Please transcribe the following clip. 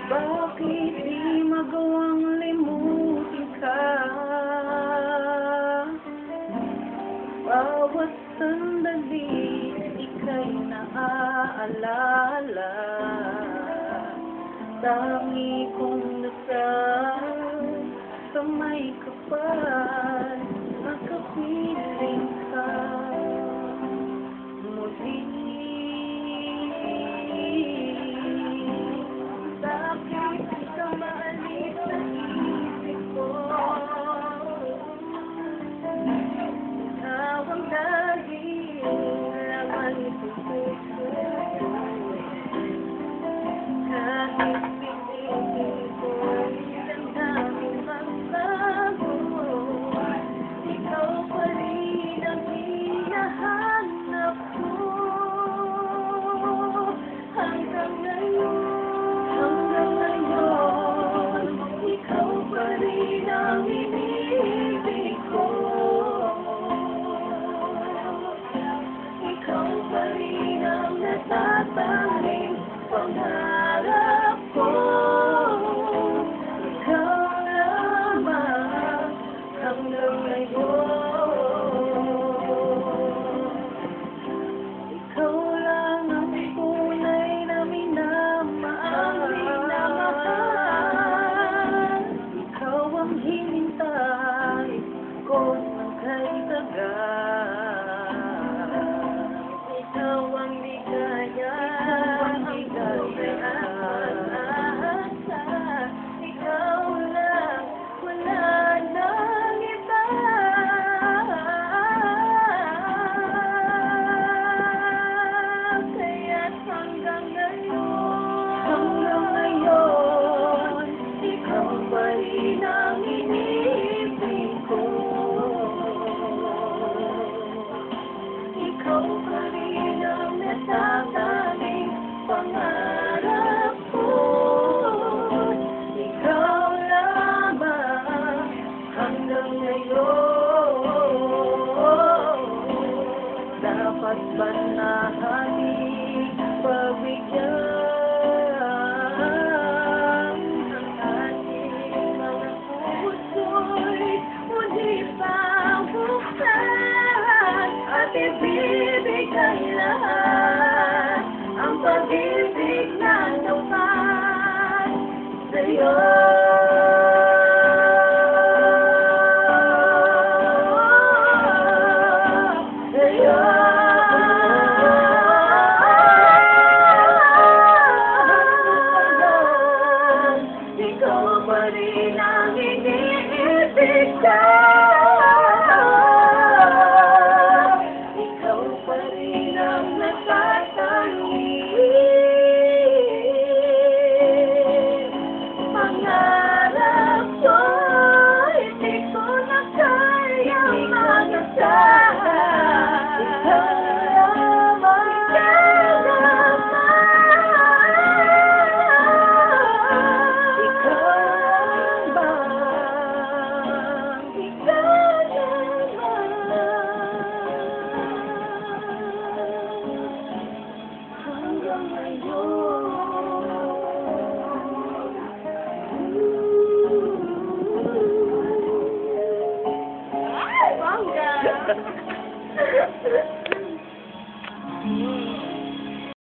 Bakit di magawang limutin ka? Bawat sandali ika'y naaalala. Tangi kong dasal sa may kapal, nakapiling ka muli. Bakit ka maalis sa isip ko? Ikaw ang laging laman sa puso. Kahit pilitin ko'y ang daming magbago, ikaw pa rin ang hinahanap ko. Hanggang ngayon, ikaw pa rin ang iniibig ko. Ikaw pa rin ang natatanging pangarap ko. Ikaw lamang hanggang ngayon. Ikaw lang ang tunay na minamahal. Ikaw ang hinintay ko ng kay tagal. Ikaw ang ligaya, ikaw lang, wala nang iba. Kaya't hanggang ngayon, ikaw pa rin ang iniibig ko. Ikaw pa rin ang natatanging pangarap ko. Ikaw lamang hanggang ngayon. Dapat ba na ating pagbigyan ang ating mga puso'y muli pa buksan at ibibigay lahat ang pag-ibig na naman sa'yo. Ikaw pa rin ang iniibig ko. Ikaw pa rin ang natatanging pangarap ko. Hindi ko na kayang magasahan. Ikaw lamang, ikaw lamang. Ikaw lamang, ikaw lamang. Hanggang ngayon. Bangga!